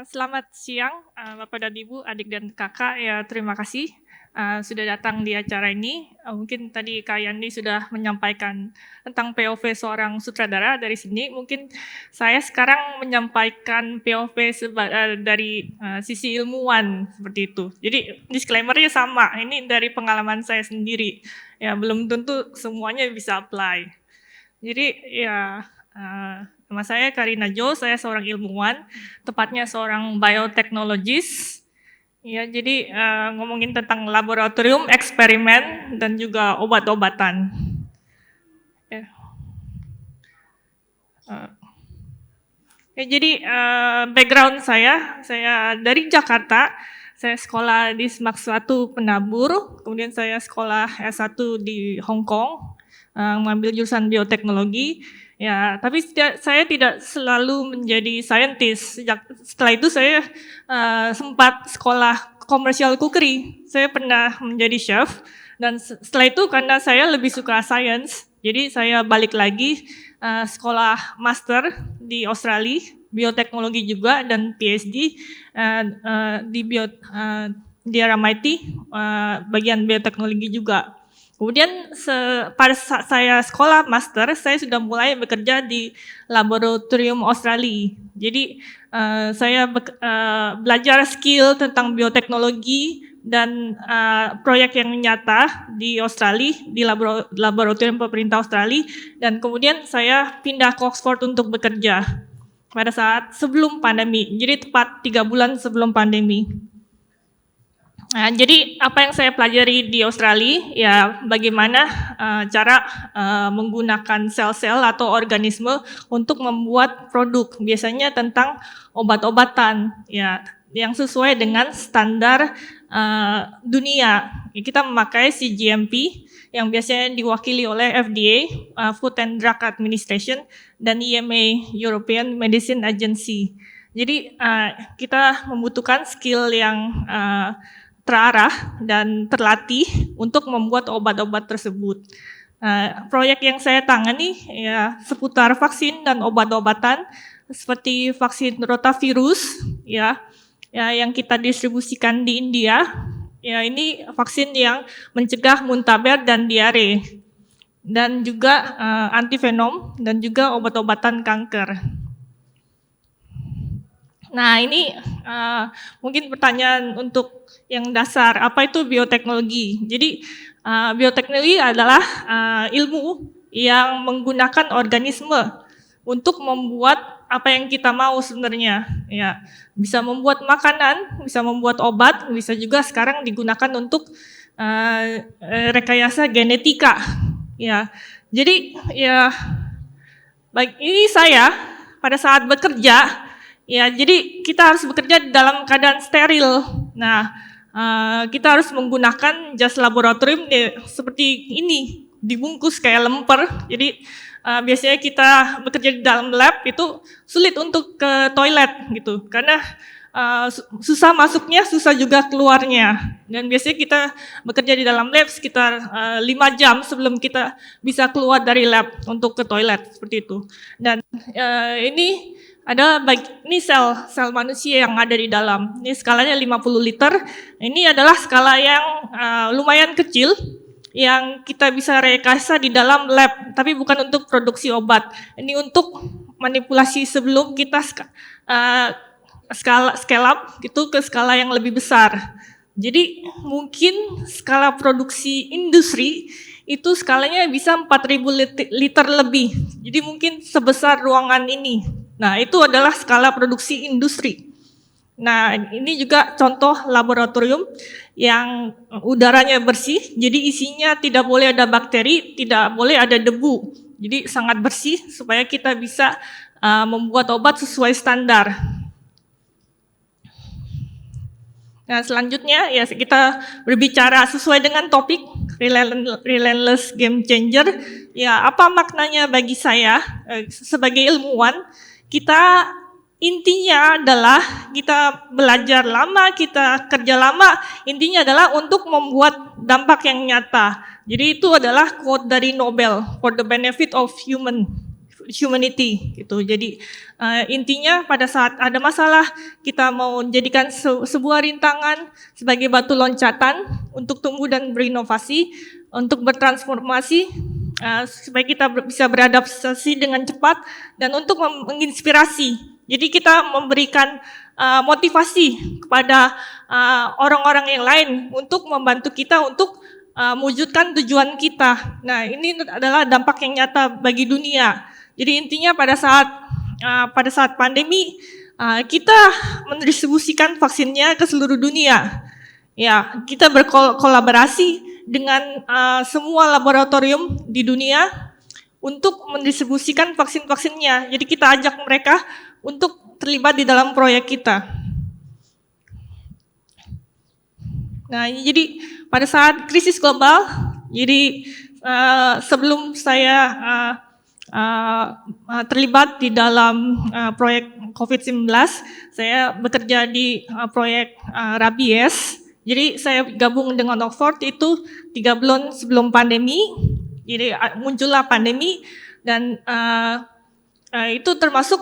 Selamat siang, Bapak dan Ibu, adik dan kakak. Ya, terima kasih sudah datang di acara ini. Mungkin tadi Kak Yandi sudah menyampaikan tentang POV seorang sutradara dari sini. Mungkin saya sekarang menyampaikan POV dari sisi ilmuwan seperti itu. Jadi disclaimer-nya sama. Ini dari pengalaman saya sendiri. Ya, belum tentu semuanya bisa apply. Jadi ya. Nama saya Karina Jo, saya seorang ilmuwan, tepatnya seorang biotechnologist. Ya, jadi ngomongin tentang laboratorium, eksperimen, dan juga obat-obatan. Ya. Jadi background saya dari Jakarta. Saya sekolah di SMAK 1 Penabur, kemudian saya sekolah S1 di Hong Kong, mengambil jurusan bioteknologi. Ya, tapi saya tidak selalu menjadi saintis. Setelah itu saya sempat sekolah commercial cookery. Saya pernah menjadi chef, dan setelah itu karena saya lebih suka sains, jadi saya balik lagi sekolah master di Australia, bioteknologi juga, dan PhD di RMIT, bagian bioteknologi juga. Kemudian pada saat saya sekolah master, saya sudah mulai bekerja di laboratorium Australia. Jadi saya belajar skill tentang bioteknologi dan proyek yang nyata di Australia, di laboratorium pemerintah Australia, dan kemudian saya pindah ke Oxford untuk bekerja pada saat sebelum pandemi, jadi tepat 3 bulan sebelum pandemi. Nah, jadi apa yang saya pelajari di Australia, ya bagaimana cara menggunakan sel-sel atau organisme untuk membuat produk, biasanya tentang obat-obatan, ya yang sesuai dengan standar dunia. Kita memakai CGMP yang biasanya diwakili oleh FDA, Food and Drug Administration, dan EMA, European Medicine Agency. Jadi kita membutuhkan skill yang terarah dan terlatih untuk membuat obat-obat tersebut. Proyek yang saya tangani ya seputar vaksin dan obat-obatan seperti vaksin rotavirus ya yang kita distribusikan di India. Ya, ini vaksin yang mencegah muntaber dan diare, dan juga antivenom, dan juga obat-obatan kanker. Nah, ini mungkin pertanyaan untuk yang dasar, apa itu bioteknologi? Jadi bioteknologi adalah ilmu yang menggunakan organisme untuk membuat apa yang kita mau sebenarnya. Ya, bisa membuat makanan, bisa membuat obat, bisa juga sekarang digunakan untuk rekayasa genetika. Ya, jadi ya baik, ini saya pada saat bekerja. Ya, jadi kita harus bekerja dalam keadaan steril. Nah, kita harus menggunakan jas laboratorium seperti ini, dibungkus kayak lemper. Jadi biasanya kita bekerja di dalam lab itu sulit untuk ke toilet gitu, karena susah masuknya, susah juga keluarnya. Dan biasanya kita bekerja di dalam lab sekitar 5 jam sebelum kita bisa keluar dari lab untuk ke toilet seperti itu. Dan ini ini sel manusia yang ada di dalam. Ini skalanya 50 liter. Ini adalah skala yang lumayan kecil yang kita bisa rekayasa di dalam lab, tapi bukan untuk produksi obat. Ini untuk manipulasi sebelum kita scale up gitu ke skala yang lebih besar. Jadi mungkin skala produksi industri itu skalanya bisa 4.000 liter lebih. Jadi mungkin sebesar ruangan ini. Nah, itu adalah skala produksi industri. Nah, ini juga contoh laboratorium yang udaranya bersih, jadi isinya tidak boleh ada bakteri, tidak boleh ada debu. Jadi sangat bersih supaya kita bisa membuat obat sesuai standar. Nah, selanjutnya ya kita berbicara sesuai dengan topik Relentless Game Changer. Ya, apa maknanya bagi saya sebagai ilmuwan? Kita intinya adalah kita belajar lama, kita kerja lama, intinya adalah untuk membuat dampak yang nyata. Jadi itu adalah quote dari Nobel, for the benefit of humanity gitu. Jadi intinya pada saat ada masalah kita mau jadikan sebuah rintangan sebagai batu loncatan untuk tumbuh dan berinovasi, untuk bertransformasi supaya kita bisa beradaptasi dengan cepat dan untuk menginspirasi. Jadi kita memberikan motivasi kepada orang-orang yang lain untuk membantu kita untuk mewujudkan tujuan kita. Nah, ini adalah dampak yang nyata bagi dunia. Jadi intinya pada saat pandemi kita mendistribusikan vaksinnya ke seluruh dunia. Ya, kita berkolaborasi dengan semua laboratorium di dunia untuk mendistribusikan vaksin-vaksinnya. Jadi kita ajak mereka untuk terlibat di dalam proyek kita. Nah, jadi pada saat krisis global, jadi sebelum saya terlibat di dalam proyek COVID-19, saya bekerja di proyek rabies. Jadi saya gabung dengan Oxford itu 3 bulan sebelum pandemi. Jadi muncullah pandemi dan itu termasuk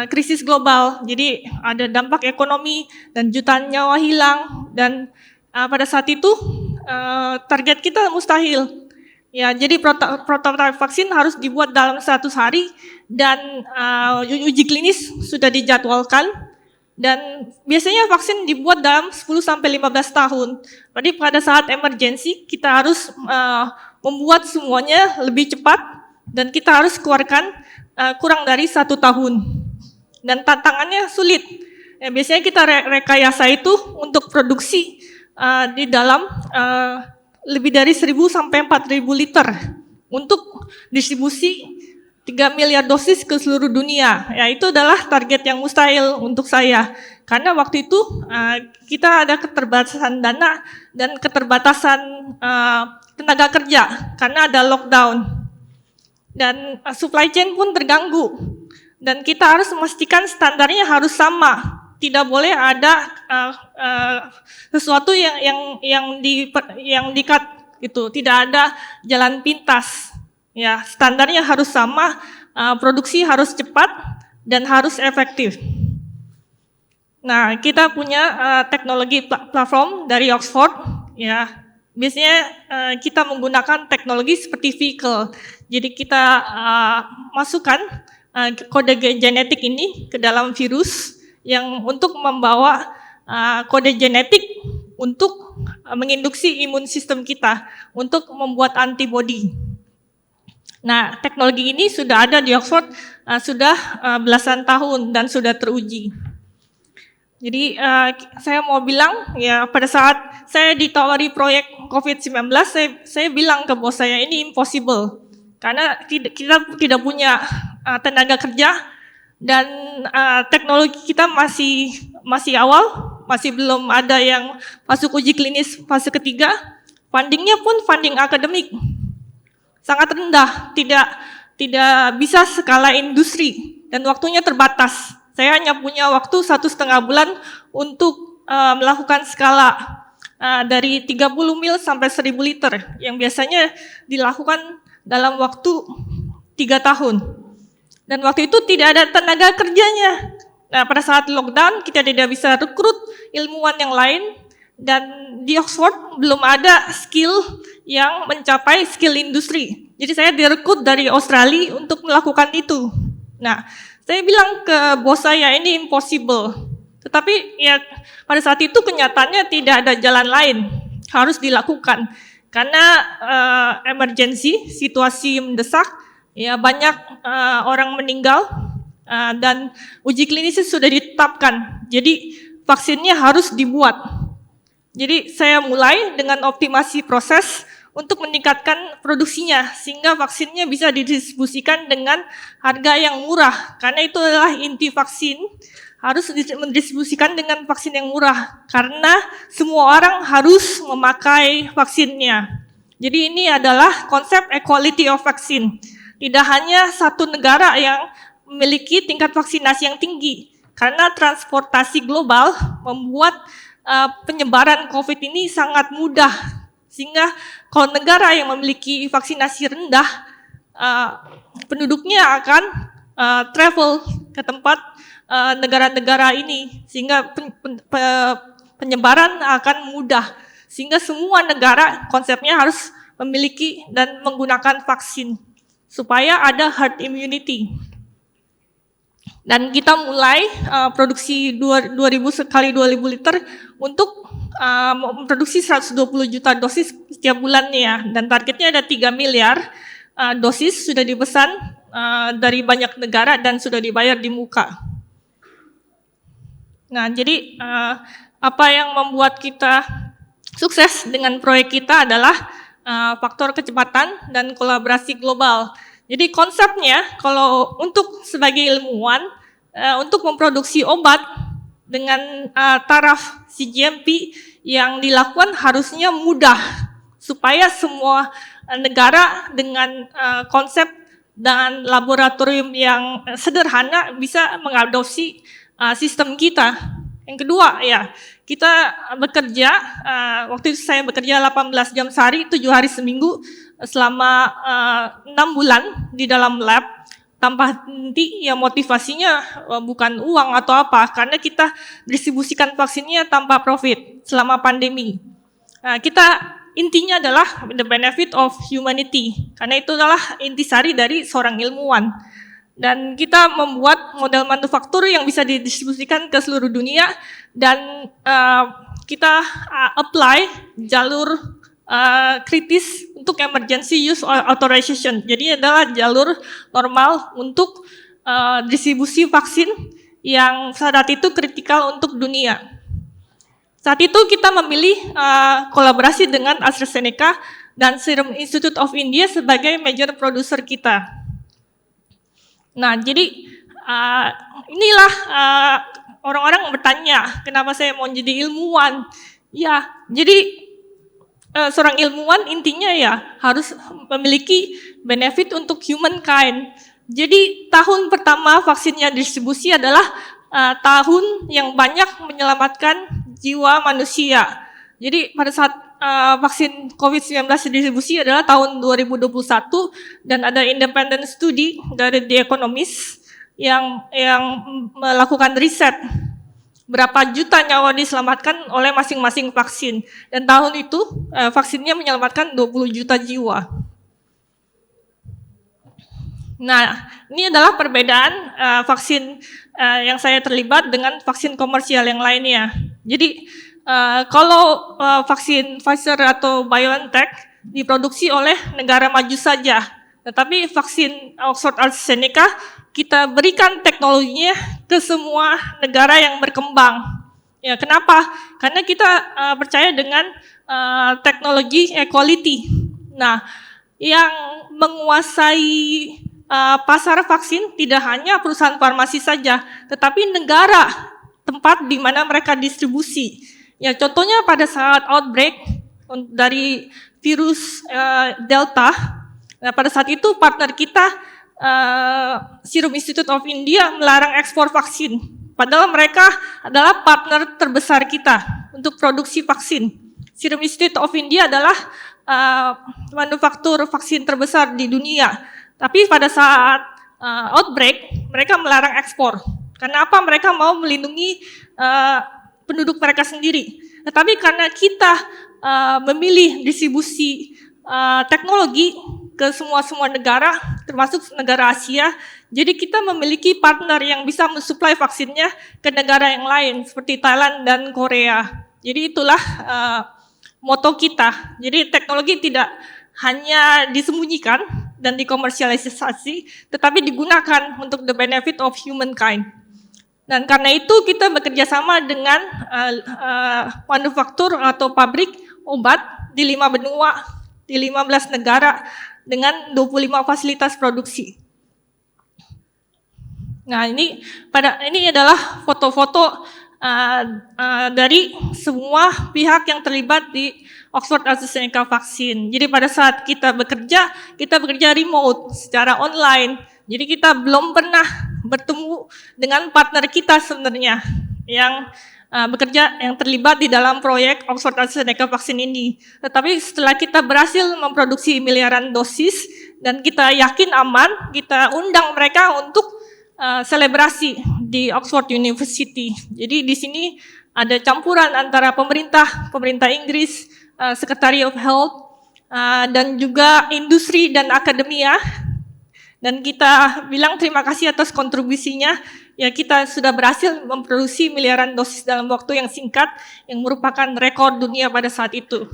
krisis global. Jadi ada dampak ekonomi dan jutaan nyawa hilang dan pada saat itu target kita mustahil. Ya, jadi prototipe vaksin harus dibuat dalam 100 hari dan uji klinis sudah dijadwalkan dan biasanya vaksin dibuat dalam 10-15 tahun. Jadi pada saat emergensi kita harus membuat semuanya lebih cepat dan kita harus keluarkan kurang dari 1 tahun. Dan tantangannya sulit. Ya, biasanya kita rekayasa itu untuk produksi di dalam lebih dari 1.000 sampai 4.000 liter untuk distribusi 3 miliar dosis ke seluruh dunia. Ya, itu adalah target yang mustahil untuk saya. Karena waktu itu kita ada keterbatasan dana dan keterbatasan tenaga kerja karena ada lockdown. Dan supply chain pun terganggu. Dan kita harus memastikan standarnya harus sama. Tidak boleh ada sesuatu yang di-cut gitu. Tidak ada jalan pintas. Ya, standarnya harus sama, produksi harus cepat dan harus efektif. Nah, kita punya teknologi platform dari Oxford. Ya, biasanya kita menggunakan teknologi seperti vehicle. Jadi kita masukkan kode genetik ini ke dalam virus yang untuk membawa kode genetik untuk menginduksi imun sistem kita untuk membuat antibodi. Nah, teknologi ini sudah ada di Oxford sudah belasan tahun dan sudah teruji. Jadi saya mau bilang ya pada saat saya ditawari proyek COVID-19 saya bilang ke bos saya ini impossible karena kita tidak punya tenaga kerja dan teknologi kita masih awal, masih belum ada yang masuk uji klinis fase ketiga. Fundingnya pun funding akademik sangat rendah, tidak bisa skala industri dan waktunya terbatas. Saya hanya punya waktu 1,5 bulan untuk melakukan skala dari 30 mil sampai 1.000 liter yang biasanya dilakukan dalam waktu 3 tahun. Dan waktu itu tidak ada tenaga kerjanya. Nah, pada saat lockdown kita tidak bisa rekrut ilmuwan yang lain dan di Oxford belum ada skill yang mencapai skill industri. Jadi saya direkrut dari Australia untuk melakukan itu. Nah, saya bilang ke bos saya ini impossible. Tetapi ya pada saat itu kenyataannya tidak ada jalan lain, harus dilakukan. Karena emergency, situasi mendesak, ya banyak orang meninggal dan uji klinis sudah ditetapkan. Jadi vaksinnya harus dibuat. Jadi saya mulai dengan optimasi proses untuk meningkatkan produksinya sehingga vaksinnya bisa didistribusikan dengan harga yang murah. Karena itu adalah inti vaksin, harus mendistribusikan dengan vaksin yang murah karena semua orang harus memakai vaksinnya. Jadi ini adalah konsep equality of vaccine. Tidak hanya satu negara yang memiliki tingkat vaksinasi yang tinggi, karena transportasi global membuat penyebaran COVID ini sangat mudah. Sehingga kalau negara yang memiliki vaksinasi rendah penduduknya akan travel ke tempat negara-negara ini, sehingga penyebaran akan mudah. Sehingga semua negara konsepnya harus memiliki dan menggunakan vaksin supaya ada herd immunity. Dan kita mulai produksi 2.000 kali 2.000 liter untuk memproduksi 120 juta dosis setiap bulannya ya. Dan targetnya ada 3 miliar dosis sudah dipesan dari banyak negara dan sudah dibayar di muka. Nah, jadi apa yang membuat kita sukses dengan proyek kita adalah faktor kecepatan dan kolaborasi global. Jadi konsepnya kalau untuk sebagai ilmuwan, untuk memproduksi obat dengan taraf CGMP yang dilakukan harusnya mudah, supaya semua negara dengan konsep dan laboratorium yang sederhana bisa mengadopsi sistem kita. Yang kedua ya, kita bekerja, waktu itu saya bekerja 18 jam sehari, 7 hari seminggu, selama 6 bulan di dalam lab, tanpa henti, ya motivasinya bukan uang atau apa, karena kita distribusikan vaksinnya tanpa profit selama pandemi. Kita intinya adalah the benefit of humanity, karena itu adalah intisari dari seorang ilmuwan. Dan kita membuat model manufaktur yang bisa didistribusikan ke seluruh dunia, dan kita apply jalur kritis untuk emergency use authorization. Jadi adalah jalur normal untuk distribusi vaksin yang saat itu kritikal untuk dunia. Saat itu kita memilih kolaborasi dengan AstraZeneca dan Serum Institute of India sebagai major producer kita. Nah, jadi inilah orang-orang bertanya, kenapa saya mau jadi ilmuwan? Ya, jadi seorang ilmuwan intinya ya harus memiliki benefit untuk humankind. Jadi tahun pertama vaksinnya distribusi adalah tahun yang banyak menyelamatkan jiwa manusia. Jadi pada saat vaksin COVID-19 distribusi adalah tahun 2021, dan ada independent study dari The Economist yang melakukan riset berapa juta nyawa diselamatkan oleh masing-masing vaksin. Dan tahun itu vaksinnya menyelamatkan 20 juta jiwa. Nah, ini adalah perbedaan vaksin yang saya terlibat dengan vaksin komersial yang lainnya. Jadi kalau vaksin Pfizer atau BioNTech diproduksi oleh negara maju saja, tetapi vaksin Oxford AstraZeneca kita berikan teknologinya ke semua negara yang berkembang. Ya, kenapa? Karena kita percaya dengan teknologi equality. Nah, yang menguasai pasar vaksin tidak hanya perusahaan farmasi saja, tetapi negara tempat di mana mereka distribusi. Ya, contohnya pada saat outbreak dari virus Delta, nah pada saat itu partner kita Serum Institute of India melarang ekspor vaksin. Padahal mereka adalah partner terbesar kita untuk produksi vaksin. Serum Institute of India adalah manufaktur vaksin terbesar di dunia. Tapi pada saat outbreak, mereka melarang ekspor. Karena apa? Mereka mau melindungi penduduk mereka sendiri. Tetapi karena kita memilih distribusi teknologi ke semua negara, termasuk negara Asia, jadi kita memiliki partner yang bisa mensuplai vaksinnya ke negara yang lain, seperti Thailand dan Korea. Jadi itulah moto kita. Jadi teknologi tidak hanya disembunyikan dan dikomersialisasi, tetapi digunakan untuk the benefit of humankind. Dan karena itu kita bekerja sama dengan manufaktur atau pabrik obat di 5 benua, di 15 negara dengan 25 fasilitas produksi. Nah, ini adalah foto-foto dari semua pihak yang terlibat di Oxford AstraZeneca vaksin. Jadi pada saat kita bekerja remote secara online. Jadi kita belum pernah bertemu dengan partner kita sebenarnya yang yang terlibat di dalam proyek Oxford AstraZeneca vaksin ini. Tetapi setelah kita berhasil memproduksi miliaran dosis dan kita yakin aman, kita undang mereka untuk selebrasi di Oxford University. Jadi di sini ada campuran antara pemerintah Inggris, Secretary of Health, dan juga industri dan akademia. Dan kita bilang terima kasih atas kontribusinya. Ya, kita sudah berhasil memproduksi miliaran dosis dalam waktu yang singkat, yang merupakan rekor dunia pada saat itu.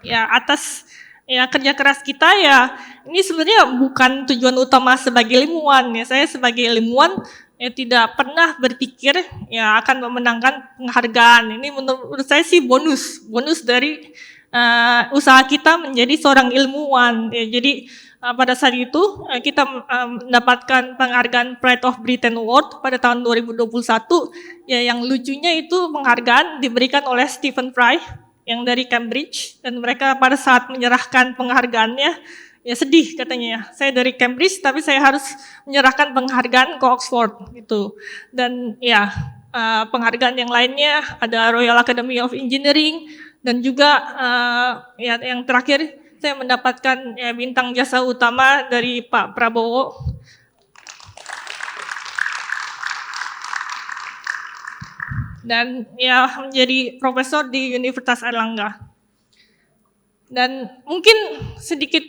Ya, atas kerja keras kita, ya ini sebenarnya bukan tujuan utama sebagai ilmuwan. Ya, saya sebagai ilmuwan tidak pernah berpikir akan memenangkan penghargaan. Ini menurut saya sih bonus dari usaha kita menjadi seorang ilmuwan. Ya, jadi pada saat itu kita mendapatkan penghargaan Pride of Britain Award pada tahun 2021. Ya, yang lucunya itu penghargaan diberikan oleh Stephen Fry yang dari Cambridge, dan mereka pada saat menyerahkan penghargaannya, ya sedih katanya, saya dari Cambridge tapi saya harus menyerahkan penghargaan ke Oxford gitu. Dan ya penghargaan yang lainnya ada Royal Academy of Engineering, dan juga yang terakhir saya mendapatkan bintang jasa utama dari Pak Prabowo. Dan menjadi profesor di Universitas Airlangga. Dan mungkin sedikit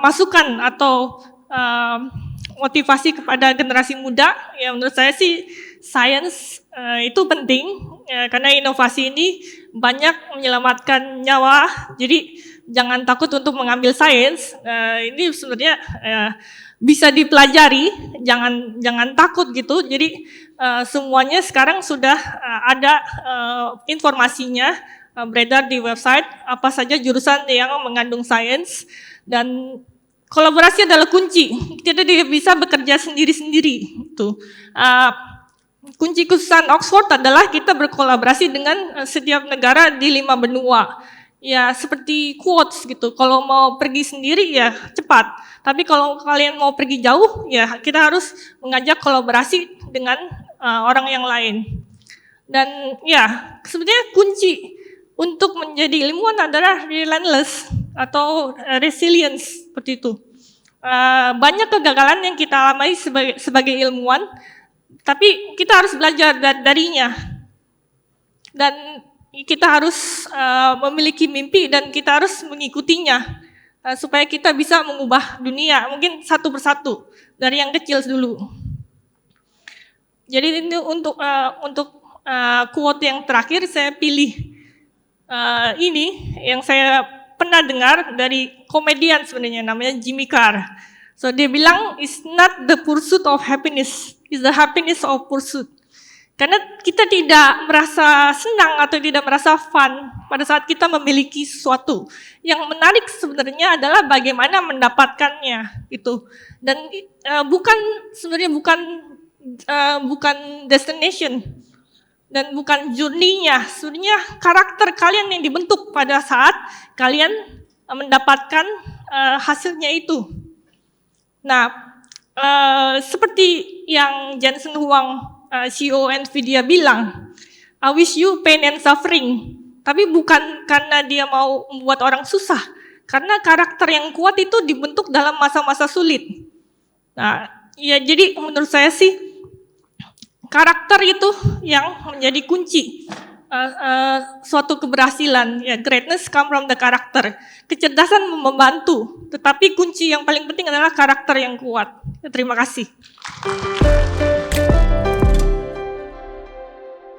masukan atau motivasi kepada generasi muda. Ya, menurut saya sih sains itu penting, karena inovasi ini banyak menyelamatkan nyawa. Jadi jangan takut untuk mengambil sains. Ini sebenarnya bisa dipelajari, jangan takut gitu. Jadi semuanya sekarang sudah ada informasinya beredar di website apa saja jurusan yang mengandung sains, dan kolaborasi adalah kunci. Kita tidak bisa bekerja sendiri-sendiri. Itu kunci kesuksesan Oxford adalah kita berkolaborasi dengan setiap negara di 5 benua. Ya, seperti quotes gitu. Kalau mau pergi sendiri ya cepat. Tapi kalau kalian mau pergi jauh, ya kita harus mengajak kolaborasi dengan orang yang lain. Dan ya, sebenarnya kunci untuk menjadi ilmuwan adalah relentless atau resilience, seperti itu. Banyak kegagalan yang kita alami sebagai ilmuwan, tapi kita harus belajar darinya. Dan kita harus memiliki mimpi dan kita harus mengikutinya supaya kita bisa mengubah dunia, mungkin satu persatu dari yang kecil dulu. Jadi ini untuk quote yang terakhir saya pilih ini yang saya pernah dengar dari komedian sebenarnya, namanya Jimmy Carr. So dia bilang, it's not the pursuit of happiness, it's the happiness of pursuit. Karena kita tidak merasa senang atau tidak merasa fun pada saat kita memiliki sesuatu. Yang menarik sebenarnya adalah bagaimana mendapatkannya itu. Dan sebenarnya bukan destination dan bukan journey-nya. Sebenarnya karakter kalian yang dibentuk pada saat kalian mendapatkan hasilnya itu. Nah, seperti yang Jensen Huang, CEO Nvidia bilang, I wish you pain and suffering. Tapi bukan karena dia mau membuat orang susah, karena karakter yang kuat itu dibentuk dalam masa-masa sulit. Nah, ya jadi menurut saya sih karakter itu yang menjadi kunci suatu keberhasilan. Ya, greatness come from the character. Kecerdasan membantu, tetapi kunci yang paling penting adalah karakter yang kuat. Ya, terima kasih.